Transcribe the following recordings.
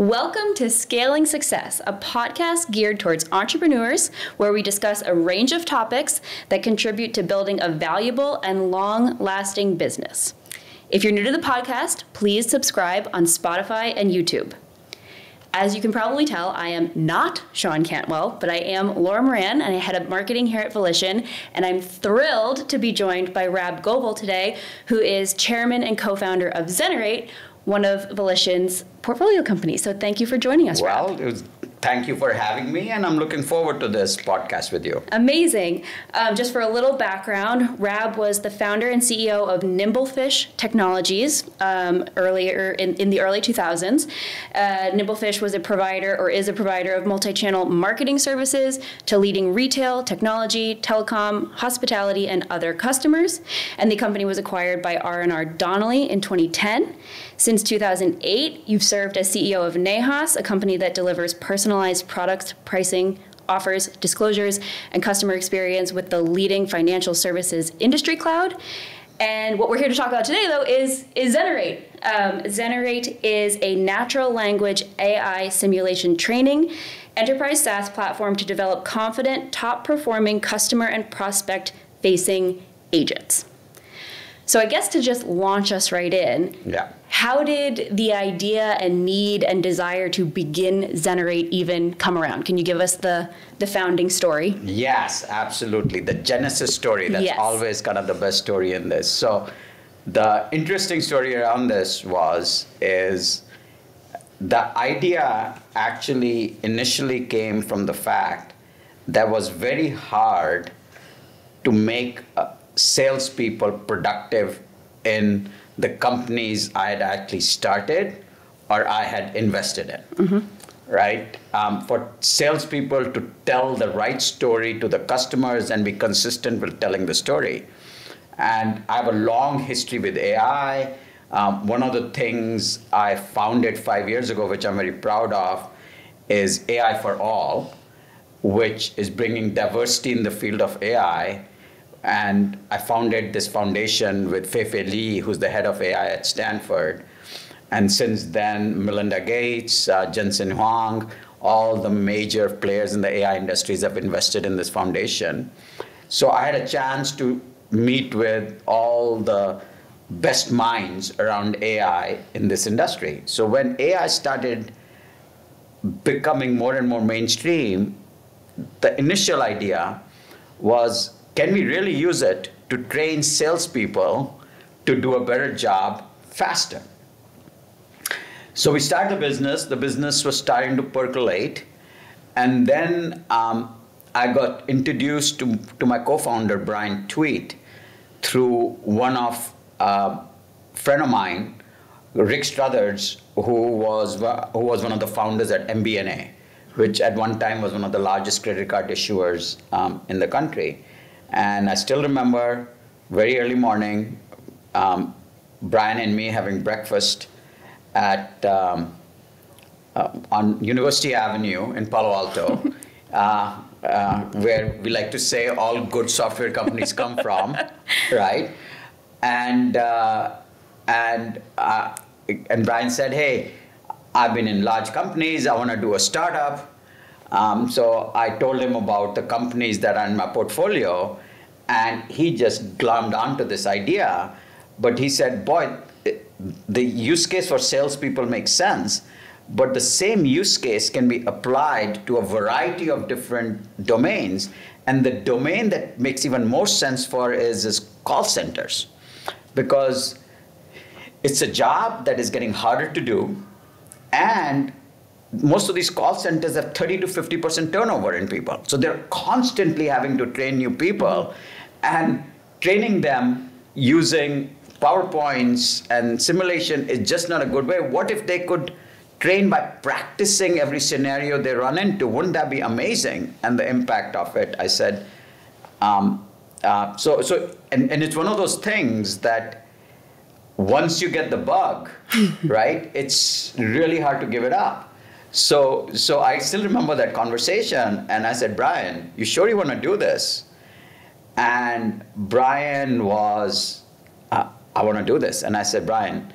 Welcome to Scaling Success, a podcast geared towards entrepreneurs where we discuss a range of topics that contribute to building a valuable and long-lasting business. If you're new to the podcast, please subscribe on Spotify and YouTube. As you can probably tell, I am not Sean Cantwell, but I am Laura Moran, and I head up marketing here at Volition, and I'm thrilled to be joined by Rab Govil today, who is chairman and co-founder of Zenarate, one of Volition's portfolio companies. So thank you for joining us, Rab. Well, thank you for having me, and I'm looking forward to this podcast with you. Amazing. Just for a little background, Rab was the founder and CEO of Nimblefish Technologies earlier in the early 2000s. Nimblefish was a provider, or is a provider, of multi-channel marketing services to leading retail, technology, telecom, hospitality, and other customers. And the company was acquired by R&R Donnelley in 2010. Since 2008, you've served as CEO of Nehas, a company that delivers personalized products, pricing, offers, disclosures, and customer experience with the leading financial services industry cloud. And what we're here to talk about today, though, is Zenarate. Zenarate is a natural language AI simulation training enterprise SaaS platform to develop confident, top-performing customer and prospect-facing agents. So I guess to just launch us right in, how did the idea and need and desire to begin Zenarate even come around? Can you give us the founding story? Yes, absolutely. The genesis story, that's always kind of the best story in this. So the interesting story around this is the idea actually initially came from the fact that it was very hard to make salespeople productive in the companies I had actually started or I had invested in, right? For salespeople to tell the right story to the customers and be consistent with telling the story. And I have a long history with AI. One of the things I founded 5 years ago, which I'm very proud of, is AI for All, which is bringing diversity in the field of AI. And I founded this foundation with Fei-Fei Li, who's the head of AI at Stanford. And since then, Melinda Gates, Jensen Huang, all the major players in the AI industries have invested in this foundation. So I had a chance to meet with all the best minds around AI in this industry. So when AI started becoming more and more mainstream, the initial idea was, can we really use it to train salespeople to do a better job faster? So we started the business. The business was starting to percolate. And then I got introduced to my co-founder, Brian Tweet, through one of friend of mine, Rick Struthers, who was one of the founders at MBNA, which at one time was one of the largest credit card issuers in the country. And I still remember very early morning, Brian and me having breakfast at on University Avenue in Palo Alto, where we like to say all good software companies come from, right? And Brian said, "Hey, I've been in large companies. I want to do a startup." So I told him about the companies that are in my portfolio, and he just glommed onto this idea. But he said, boy, the use case for salespeople makes sense, but the same use case can be applied to a variety of different domains. And the domain that makes even more sense for is call centers, because it's a job that is getting harder to do, and most of these call centers have 30 to 50% turnover in people. So they're constantly having to train new people, and training them using PowerPoints and simulation is just not a good way. What if they could train by practicing every scenario they run into? Wouldn't that be amazing? And the impact of it, I said, and it's one of those things that once you get the bug, right, it's really hard to give it up. So I still remember that conversation, and I said, Brian, you sure you want to do this? And Brian was, I want to do this. And I said, Brian,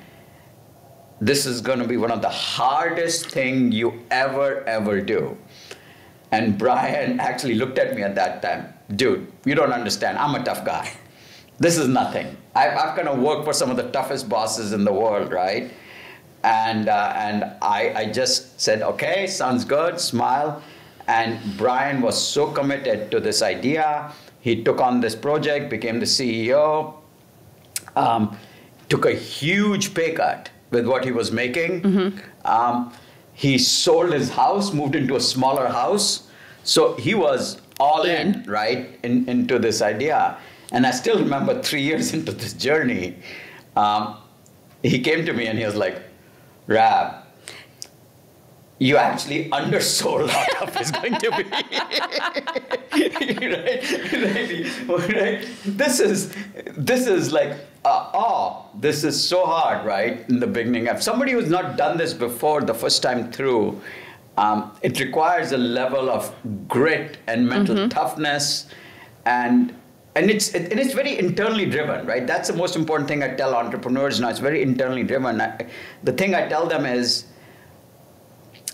this is going to be one of the hardest thing you ever do. And Brian actually looked at me at that time. Dude, you don't understand. I'm a tough guy. This is nothing. I've kind of worked for some of the toughest bosses in the world, right? And I just said, okay, sounds good, smile. And Brian was so committed to this idea. He took on this project, became the CEO, took a huge pay cut with what he was making. He sold his house, moved into a smaller house. So he was all in, right, into this idea. And I still remember 3 years into this journey, he came to me and he was like, Rab, you actually undersold how tough it's going to be. right? This is like, this is so hard, right? In the beginning, if somebody who's not done this before the first time through, it requires a level of grit and mental toughness, and it's very internally driven, right? That's the most important thing I tell entrepreneurs now. It's very internally driven. The thing I tell them is,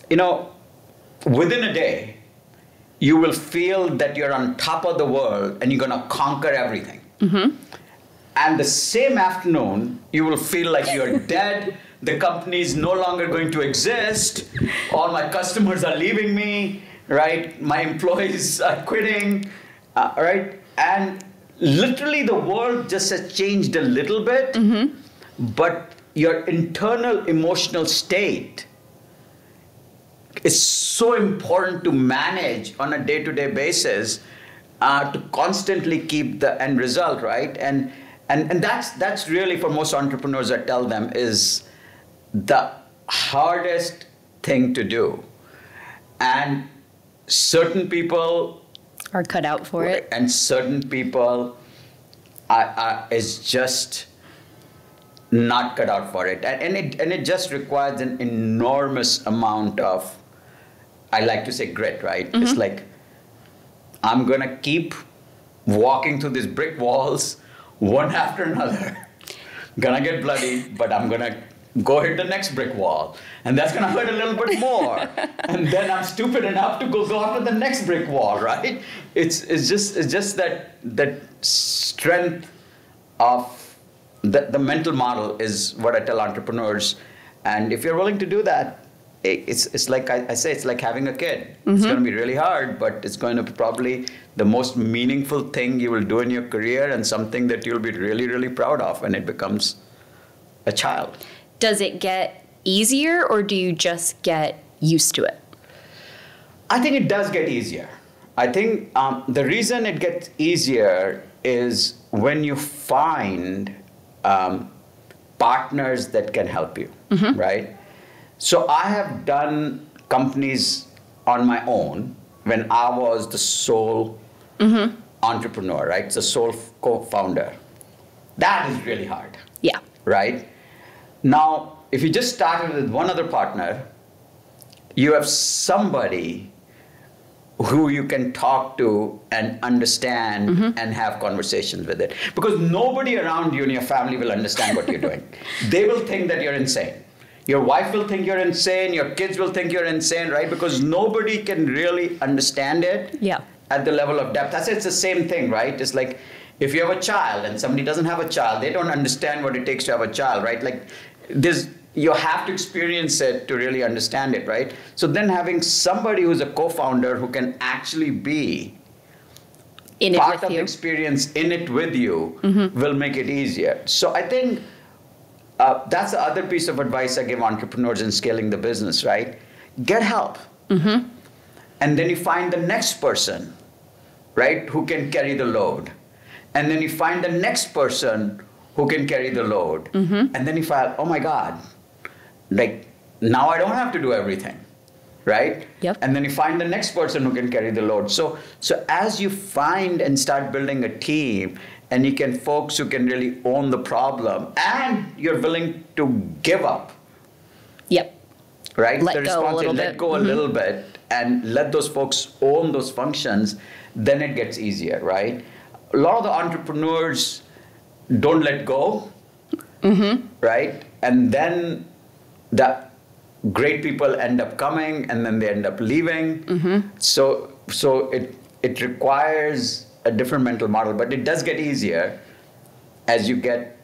within a day, you will feel that you're on top of the world and you're going to conquer everything. And the same afternoon, you will feel like you're dead. The company is no longer going to exist. All my customers are leaving me, right? My employees are quitting, right? And literally the world just has changed a little bit, but your internal emotional state is so important to manage on a day-to-day basis to constantly keep the end result, right? And that's really, for most entrepreneurs, I tell them, is the hardest thing to do. And certain people are cut out for it. And certain people is just not cut out for it. And it just requires an enormous amount of, I like to say, grit, right? It's like, I'm going to keep walking through these brick walls one after another. Gonna get bloody, but I'm going to go hit the next brick wall. And that's going to hurt a little bit more. And then I'm stupid enough to go after the next brick wall, right? It's just that strength of the mental model is what I tell entrepreneurs. And if you're willing to do that, it's like I say, it's like having a kid. It's going to be really hard, but it's going to be probably the most meaningful thing you will do in your career, and something that you'll be really, really proud of when it becomes a child. Does it get easier, or do you just get used to it? I think it does get easier. I think the reason it gets easier is when you find partners that can help you, right? So I have done companies on my own when I was the sole entrepreneur, right? The sole co-founder. That is really hard. Yeah. Right? Now, if you just started with one other partner, you have somebody who you can talk to and understand and have conversations with it. Because nobody around you and your family will understand what you're doing. They will think that you're insane. Your wife will think you're insane. Your kids will think you're insane, right? Because nobody can really understand it at the level of depth. It's the same thing, right? It's like if you have a child and somebody doesn't have a child, they don't understand what it takes to have a child, right? Like you have to experience it to really understand it, right? So then having somebody who's a co-founder who can actually be in it part with of you. the experience in it with you will make it easier. So I think that's the other piece of advice I give entrepreneurs in scaling the business, right? Get help. And then you find the next person, right, who can carry the load. And then you find the next person who can carry the load. And then you find, oh my God, like now I don't have to do everything, right? Yep. And then you find the next person who can carry the load. So as you find and start building a team, and you can folks who can really own the problem, and you're willing to give up. Yep. Right? Let go a little bit and let those folks own those functions, then it gets easier, right? A lot of the entrepreneurs don't let go, right? And then the great people end up coming and then they end up leaving. So it requires a different mental model, but it does get easier as you get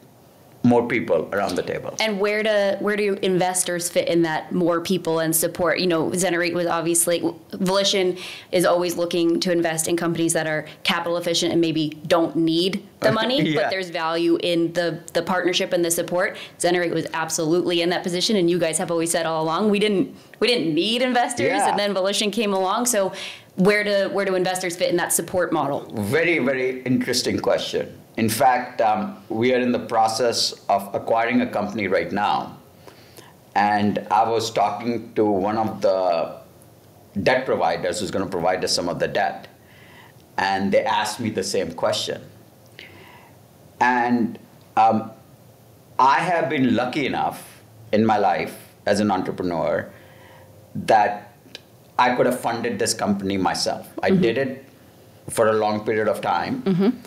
more people around the table. And where do investors fit in that, more people and support? You know, Zenarate was obviously, Volition is always looking to invest in companies that are capital efficient and maybe don't need the money, but there's value in the partnership and the support. Zenarate was absolutely in that position, and you guys have always said all along, we didn't need investors, and then Volition came along. So where do investors fit in that support model? Very, very interesting question. In fact, we are in the process of acquiring a company right now. And I was talking to one of the debt providers who's going to provide us some of the debt. And they asked me the same question. And I have been lucky enough in my life as an entrepreneur that I could have funded this company myself. I did it for a long period of time.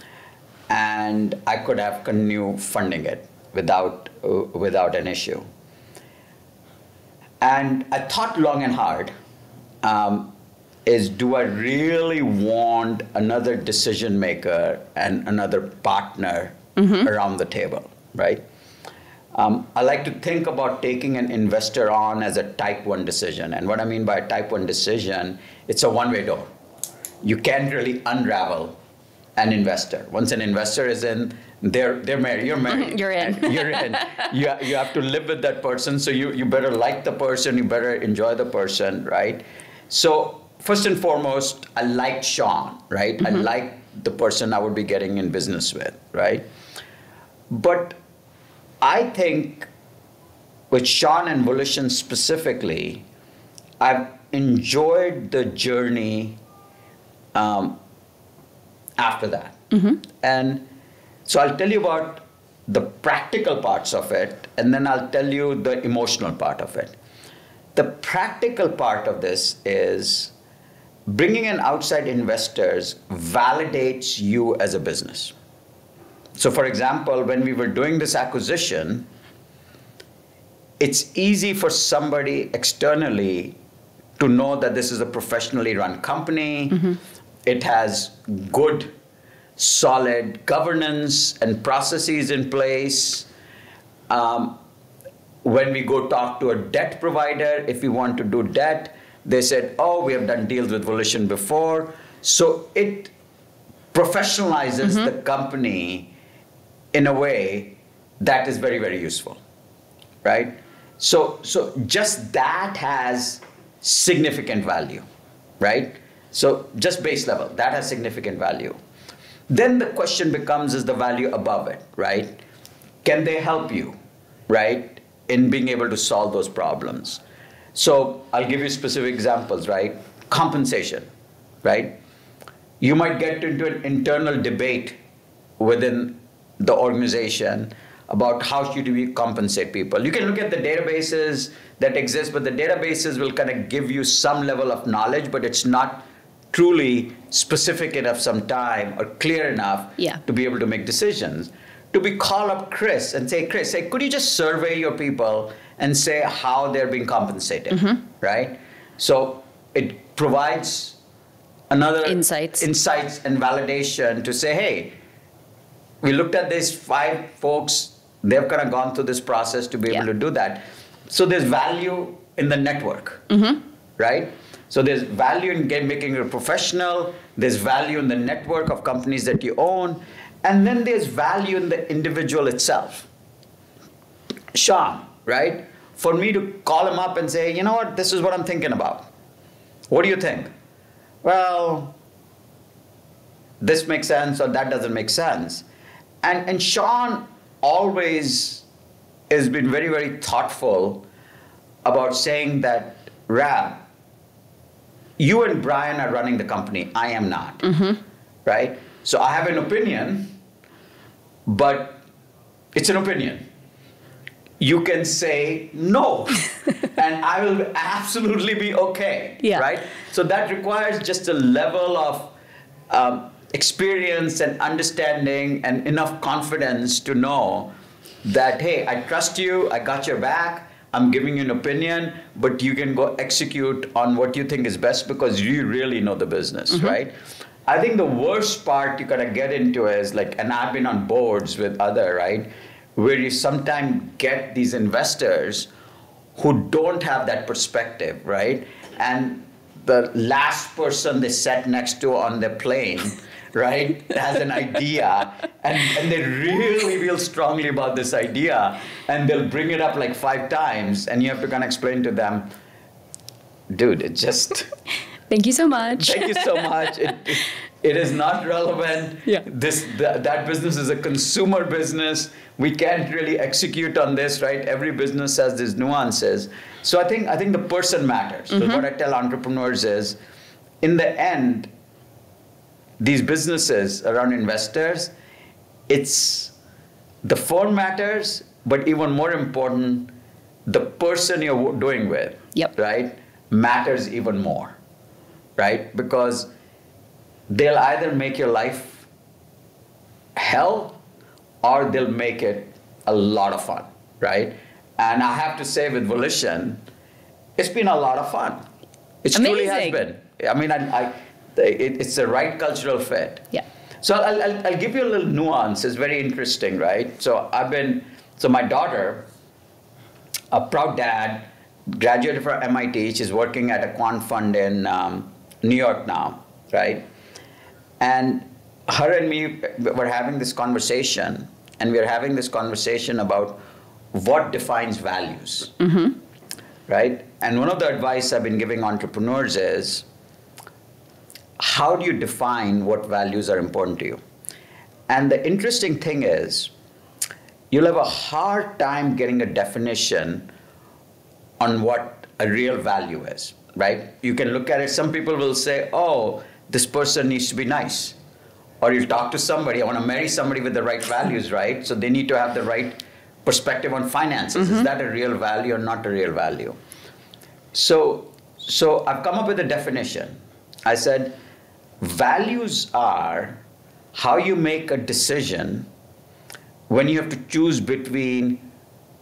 And I could have continued funding it without an issue. And I thought long and hard, do I really want another decision maker and another partner around the table, right? I like to think about taking an investor on as a type 1 decision. And what I mean by a type 1 decision, it's a one-way door. You can't really unravel an investor. Once an investor is in, they're married. You're married. You're in. You're in. You have to live with that person. So you better like the person. You better enjoy the person, right? So first and foremost, I liked Sean, right? I liked the person I would be getting in business with, right? But I think with Sean and Volition specifically, I've enjoyed the journey after that. And so I'll tell you about the practical parts of it, and then I'll tell you the emotional part of it. The practical part of this is bringing in outside investors validates you as a business. So for example, when we were doing this acquisition, it's easy for somebody externally to know that this is a professionally run company. It has good, solid governance and processes in place. When we go talk to a debt provider, if we want to do debt, they said, oh, we have done deals with Volition before. So it professionalizes the company in a way that is very, very useful, right? So just that has significant value, right? So just base level, that has significant value. Then the question becomes, is the value above it, right? Can they help you, right, in being able to solve those problems? So I'll give you specific examples, right? Compensation, right? You might get into an internal debate within the organization about how should we compensate people. You can look at the databases that exist, but the databases will kind of give you some level of knowledge, but it's not truly specific enough sometime or clear enough to be able to make decisions. To be call up Chris and say, Chris, hey, could you just survey your people and say how they're being compensated, right? So it provides another insights and validation to say, hey, we looked at these 5 folks, they've kind of gone through this process to be able to do that. So there's value in the network, right? So there's value in making it professional, there's value in the network of companies that you own, and then there's value in the individual itself. Sean, right? For me to call him up and say, you know what, this is what I'm thinking about. What do you think? Well, this makes sense or that doesn't make sense. And Sean always has been very, very thoughtful about saying that, Rab, you and Brian are running the company. I am not, right? So I have an opinion, but it's an opinion. You can say no, and I will absolutely be okay, right? So that requires just a level of experience and understanding and enough confidence to know that, hey, I trust you, I got your back, I'm giving you an opinion, but you can go execute on what you think is best because you really know the business, right? I think the worst part you gotta get into is like, and I've been on boards with other, right, where you sometimes get these investors who don't have that perspective, right? And the last person they sat next to on the plane, right, has an idea, and they really feel strongly about this idea, and they'll bring it up like 5 times, and you have to kind of explain to them, dude, it just... Thank you so much. Thank you so much. It is not relevant. Yeah. That business is a consumer business. We can't really execute on this, right? Every business has these nuances. So I think the person matters. So what I tell entrepreneurs is, in the end, these businesses around investors, it's the phone matters, but even more important, the person you're doing with, right, matters even more, right? Because they'll either make your life hell or they'll make it a lot of fun, right? And I have to say with Volition, it's been a lot of fun. It truly has been. I mean, it's the right cultural fit. Yeah. So I'll give you a little nuance. It's very interesting, right? So my daughter, a proud dad, graduated from MIT. She's working at a quant fund in New York now, right? And her and me were having this conversation, and we are having this conversation about what defines values, right? And one of the advice I've been giving entrepreneurs is, how do you define what values are important to you? And the interesting thing is, you'll have a hard time getting a definition on what a real value is, right? You can look at it, some people will say, oh, this person needs to be nice. Or you'll talk to somebody, I want to marry somebody with the right values, right? So they need to have the right perspective on finances. Is that a real value or not a real value? So I've come up with a definition. I said, values are how you make a decision when you have to choose between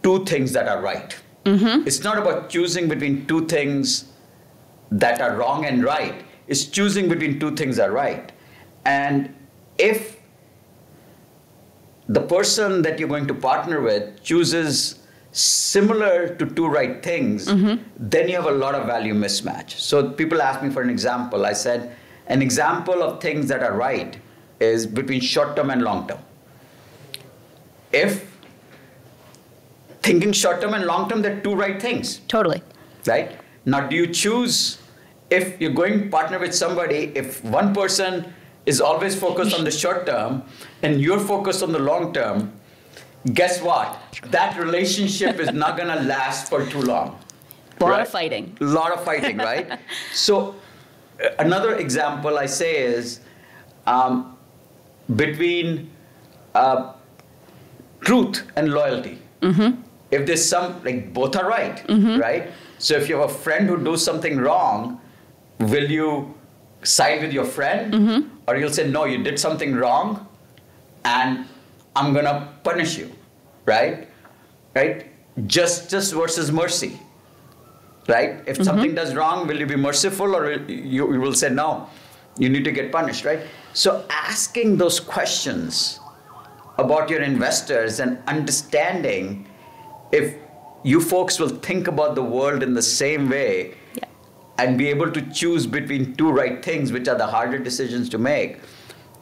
2 things that are right. It's not about choosing between 2 things that are wrong and right. It's choosing between 2 things that are right. And if the person that you're going to partner with chooses similar to 2 right things, then you have a lot of value mismatch. So people ask me for an example. I said, an example of things that are right is between short-term and long-term. If thinking short-term and long-term, they're 2 right things. Totally. Right? Now, do you choose, if you're going to partner with somebody, if one person is always focused on the short-term and you're focused on the long-term, guess what? That relationship is not going to last for too long. A lot of fighting. A lot of fighting, right? So another example I say is between truth and loyalty. If there's some, like, both are right, right? So if you have a friend who does something wrong, will you side with your friend? Or you'll say, no, you did something wrong and I'm gonna punish you, right? Right? Justice versus mercy, right? If something does wrong, will you be merciful, or you will say, no, you need to get punished, right? So asking those questions about your investors and understanding if you folks will think about the world in the same way and be able to choose between 2 right things, which are the harder decisions to make,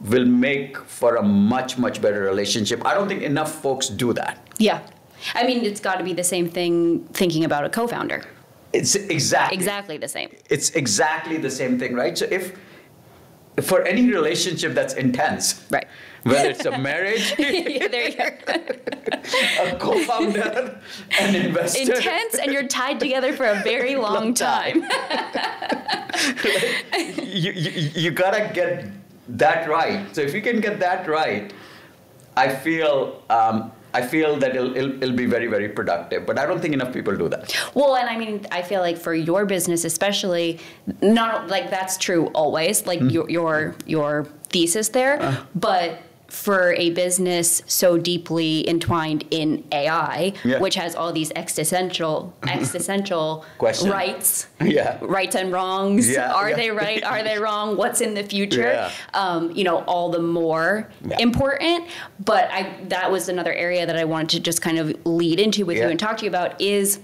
will make for a much, much better relationship. I don't think enough folks do that. Yeah. I mean, it's got to be the same thing thinking about a co-founder. It's exactly the same. It's exactly the same thing, right? So if for any relationship that's intense, right, whether it's a marriage, yeah, there you go. A co-founder, an investor, intense, and you're tied together for a very long time. you gotta get that right. So if you can get that right, I feel that it'll be very, very productive. But I don't think enough people do that. Well, and I mean, I feel like for your business especially, not like that's true always, like your thesis there, but for a business so deeply entwined in AI, which has all these existential rights, rights and wrongs. Are they right? Are they wrong? What's in the future? All the more important. But that was another area that I wanted to just kind of lead into with you and talk to you about is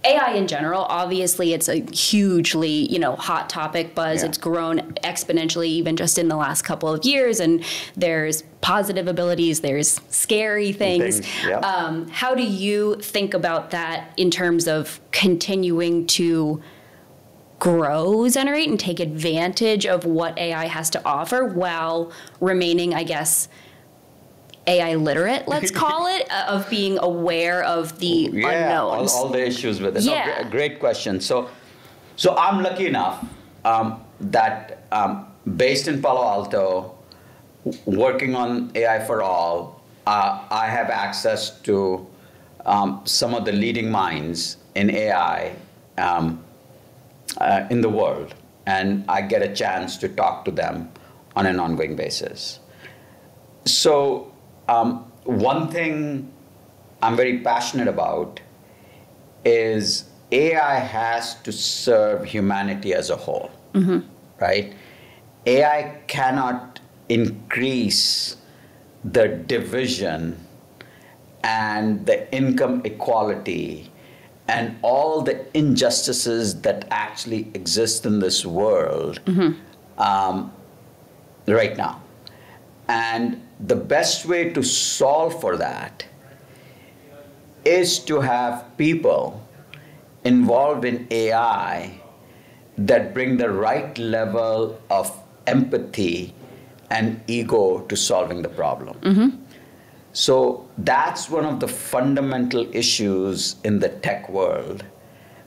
AI in general. Obviously, it's a hugely, hot topic, buzz. It's grown exponentially even just in the last couple of years, and there's positive abilities, there's scary things. How do you think about that in terms of continuing to grow Zenarate and take advantage of what AI has to offer while remaining, I guess, AI literate, let's call it, of being aware of the unknowns. All the issues with it. No, great question. So I'm lucky enough that based in Palo Alto, working on AI for all, I have access to some of the leading minds in AI in the world, and I get a chance to talk to them on an ongoing basis. So one thing I'm very passionate about is AI has to serve humanity as a whole, right? AI cannot increase the division and the income equality and all the injustices that actually exist in this world right now. And the best way to solve for that is to have people involved in AI that bring the right level of empathy and ego to solving the problem. So that's one of the fundamental issues in the tech world,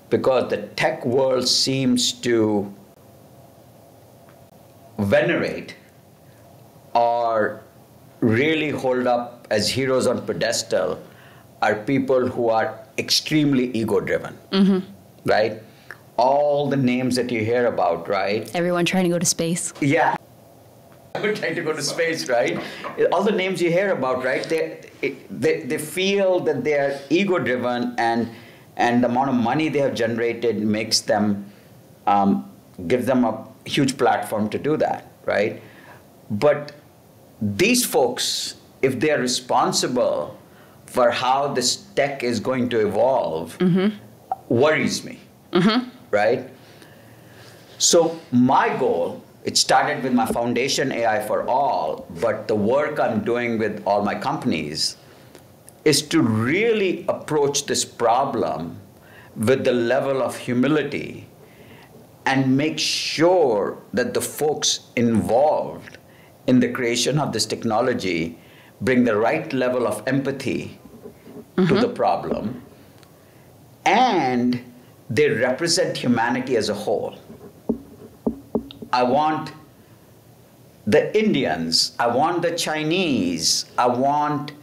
because the tech world seems to venerate or really hold up as heroes on pedestal are people who are extremely ego-driven, right? All the names that you hear about, right? Everyone trying to go to space. Yeah. Everyone trying to go to space, right? All the names you hear about, right? They feel that they are ego-driven, and the amount of money they have generated makes them, gives them a huge platform to do that, right? But these folks, if they are responsible for how this tech is going to evolve, worries me, right? So my goal, it started with my foundation AI for All, but the work I'm doing with all my companies is to really approach this problem with the level of humility and make sure that the folks involved in the creation of this technology bring the right level of empathy to the problem, and they represent humanity as a whole. I want the Indians, I want the Chinese, I want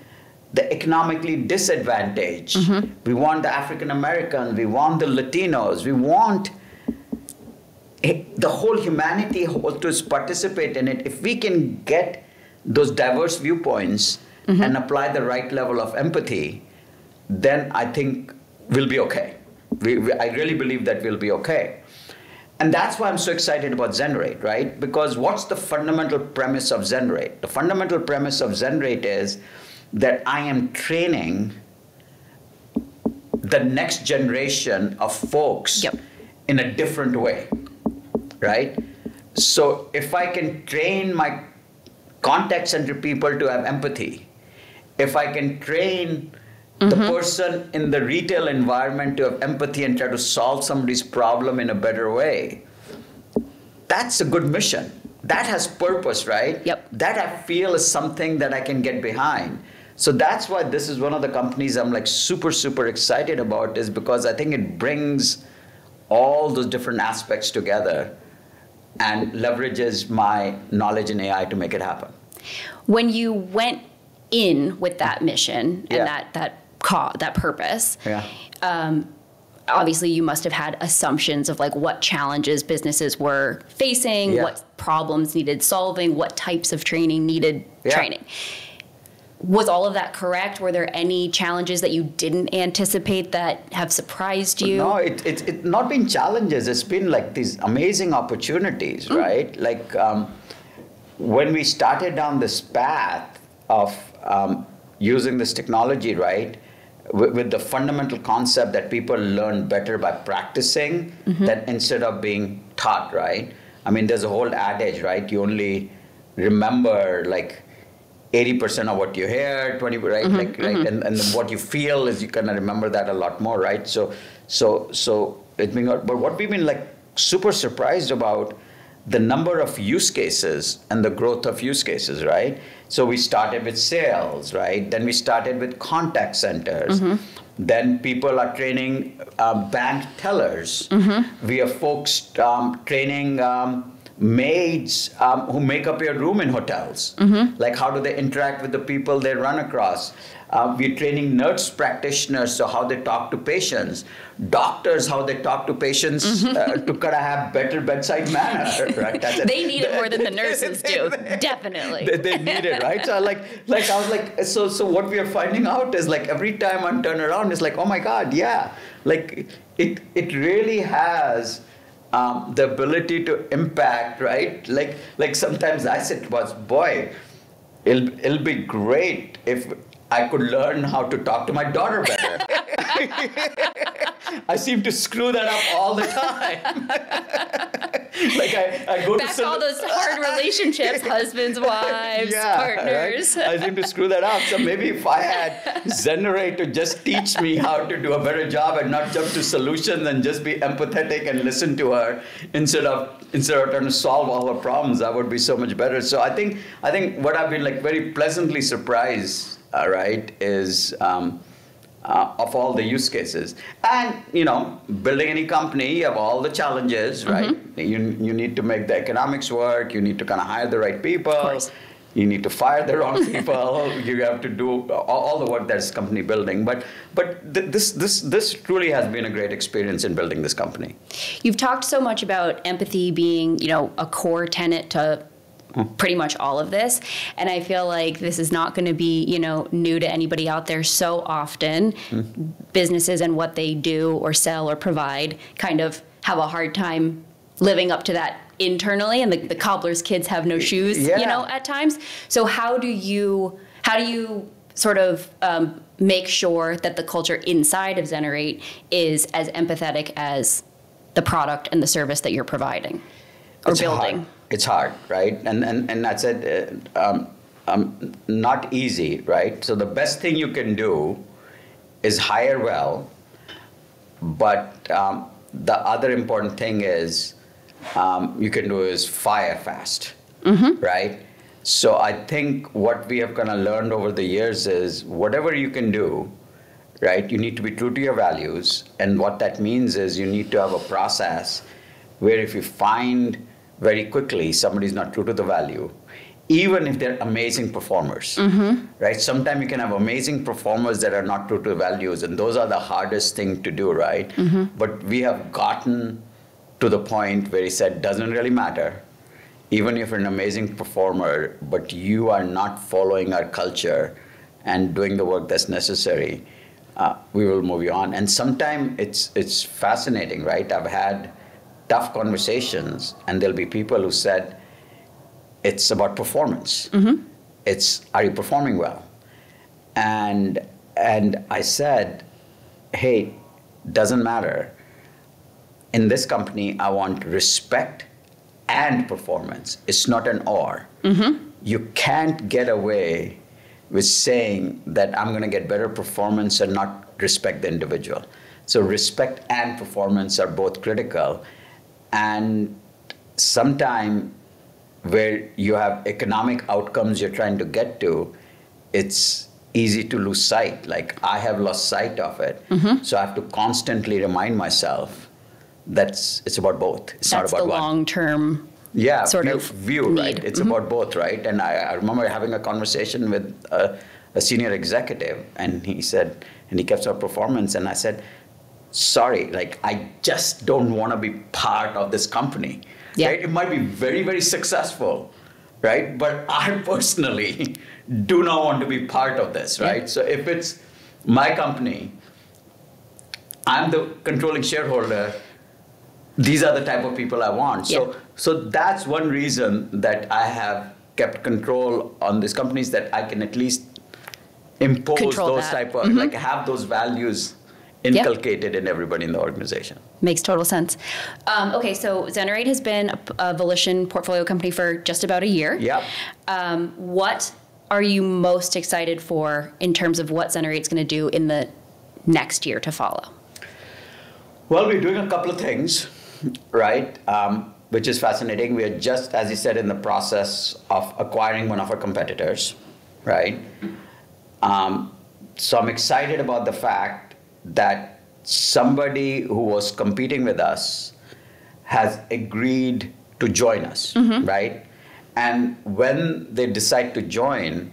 the economically disadvantaged, we want the African Americans, we want the Latinos, we want the whole humanity to participate in it. If we can get those diverse viewpoints and apply the right level of empathy, then I think we'll be okay. I really believe that we'll be okay. And that's why I'm so excited about Zenarate, right? Because what's the fundamental premise of Zenarate? The fundamental premise of Zenarate is that I am training the next generation of folks in a different way, right? So if I can train my contact center people to have empathy, if I can train the person in the retail environment to have empathy and try to solve somebody's problem in a better way, that's a good mission. That has purpose, right? That I feel is something that I can get behind. So that's why this is one of the companies I'm like super, super excited about, is because I think it brings all those different aspects together and leverages my knowledge in AI to make it happen. When you went in with that mission and that purpose, obviously you must have had assumptions of like what challenges businesses were facing, what problems needed solving, what types of training needed training. Was all of that correct? Were there any challenges that you didn't anticipate that have surprised you? No, it's not been challenges. It's been like these amazing opportunities, right? Like when we started down this path of using this technology, right? With the fundamental concept that people learn better by practicing than instead of being taught, right? I mean, there's a whole adage, right? You only remember like 80% of what you hear, 20, right? And what you feel is you kind of remember that a lot more, right? So it's been, but what we've been like super surprised about the number of use cases and the growth of use cases, right? So we started with sales, right? Then we started with contact centers. Then people are training bank tellers. We have folks training maids who make up your room in hotels. Like how do they interact with the people they run across? We're training nurse practitioners, so how they talk to patients. Doctors, how they talk to patients to kind of have better bedside manner, right? They need it more than the nurses do, definitely. They need it, right? So I was like, so what we are finding out is like every time I turn around, it's like, oh my God, yeah. Like it really has the ability to impact, right? Like sometimes I sit, boy, it'll be great if I could learn how to talk to my daughter better. I seem to screw that up all the time. Like I go back to all those hard relationships, husbands, wives, partners. Right? I seem to screw that up. So maybe if I had Zenarate to just teach me how to do a better job and not jump to solutions and just be empathetic and listen to her instead of trying to solve all her problems, that would be so much better. So I think what I've been like very pleasantly surprised, right, is of all the use cases. And, building any company, you have all the challenges, right? You need to make the economics work. You need to kind of hire the right people. You need to fire the wrong people. You have to do all the work that's company building. But this truly has been a great experience in building this company. You've talked so much about empathy being, a core tenet to pretty much all of this. And I feel like this is not going to be, new to anybody out there. So often businesses and what they do or sell or provide kind of have a hard time living up to that internally. And the cobbler's kids have no shoes, at times. So how do you sort of make sure that the culture inside of Zenarate is as empathetic as the product and the service that you're providing or building? Hard. It's hard, right? And that's it. Not easy, right? So the best thing you can do is hire well, but the other important thing is you can do is fire fast, right? So I think what we have kind of learned over the years is whatever you can do, right? You need to be true to your values, and what that means is you need to have a process where if you find very quickly somebody's not true to the value, even if they're amazing performers, right? Sometimes you can have amazing performers that are not true to values, and those are the hardest thing to do, right? But we have gotten to the point where he said, doesn't really matter, even if you're an amazing performer, but you are not following our culture and doing the work that's necessary, we will move you on. And sometimes it's fascinating, right? I've had tough conversations, and there'll be people who said, it's about performance. It's, are you performing well? And I said, hey, doesn't matter. In this company, I want respect and performance. It's not an or. You can't get away with saying that I'm going to get better performance and not respect the individual. So respect and performance are both critical. And sometime where you have economic outcomes you're trying to get to, it's easy to lose sight. Like I have lost sight of it. So I have to constantly remind myself that it's about both. It's not about one. That's the long-term sort of view, need. Right? It's about both, right? And I remember having a conversation with a senior executive, and he said, and he kept our performance, and I said, sorry, like I just don't want to be part of this company. Yeah. Right? It might be very, very successful, right? But I personally do not want to be part of this, right? Yeah. So if it's my company, I'm the controlling shareholder, these are the type of people I want. So that's one reason that I have kept control on these companies, that I can at least impose Control those that. type of, like have those values inculcated in everybody in the organization. Makes total sense. Okay, so Zenarate has been a Volition portfolio company for just about a year. Yeah. What are you most excited for in terms of what Zenarate's going to do in the next year to follow? Well, we're doing a couple of things, right? Which is fascinating. We are just, as you said, in the process of acquiring one of our competitors, right? So I'm excited about the fact that somebody who was competing with us has agreed to join us, right? And when they decide to join,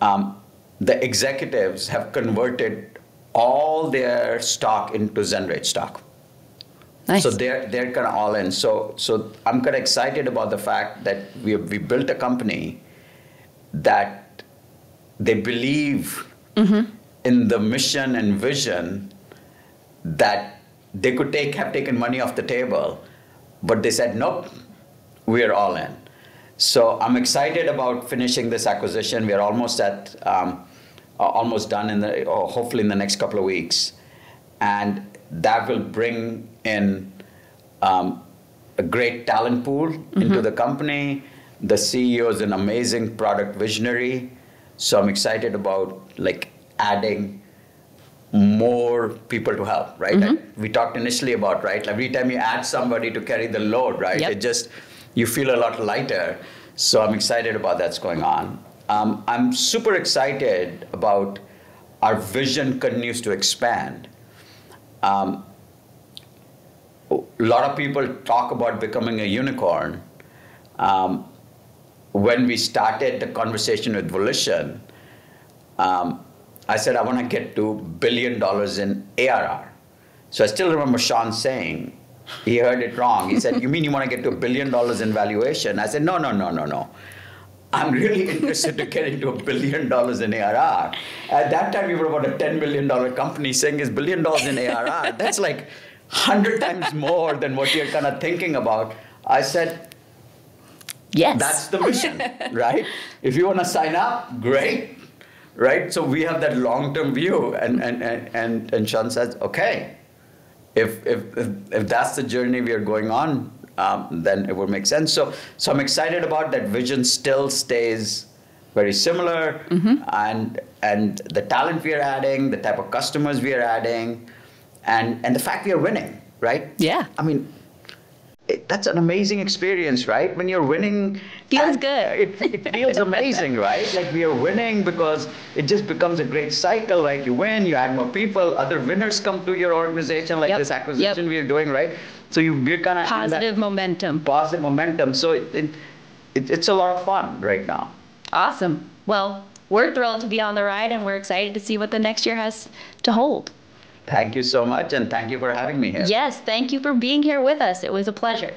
the executives have converted all their stock into Zenarate stock. Nice. So they're kind of all in. So I'm kind of excited about the fact that we built a company that they believe in the mission and vision, that they could have taken money off the table, but they said, nope, we are all in. So I'm excited about finishing this acquisition. We are almost almost done hopefully in the next couple of weeks. And that will bring in a great talent pool into the company. The CEO is an amazing product visionary. So I'm excited about like adding more people to help, right? Like we talked initially about, right? Every time you add somebody to carry the load, right? Yep. You feel a lot lighter. So I'm excited about that's going on. I'm super excited about our vision continues to expand. A lot of people talk about becoming a unicorn. When we started the conversation with Volition, I said, I want to get to $1 billion in ARR. So I still remember Sean saying, he heard it wrong. He said, you mean you want to get to $1 billion in valuation? I said, no. I'm really interested to getting to $1 billion in ARR. At that time, we were about a $10 million company saying is $1 billion in ARR. That's like 100 times more than what you're kind of thinking about. I said, yes, that's the mission, right? If you want to sign up, great, right? So we have that long-term view, and Sean says, okay, if that's the journey we are going on, then it would make sense. So I'm excited about that. Vision still stays very similar, and the talent we are adding, the type of customers we are adding, and the fact we are winning, right? Yeah. I mean, that's an amazing experience, right? When you're winning, Feels good. It feels amazing, right? Like we are winning because it just becomes a great cycle, right? You win, you add more people, other winners come to your organization, like this acquisition we are doing, right? So we're kind of positive momentum. Positive momentum. So it's a lot of fun right now. Awesome. Well, we're thrilled to be on the ride, and we're excited to see what the next year has to hold. Thank you so much, and thank you for having me here. Yes, thank you for being here with us. It was a pleasure.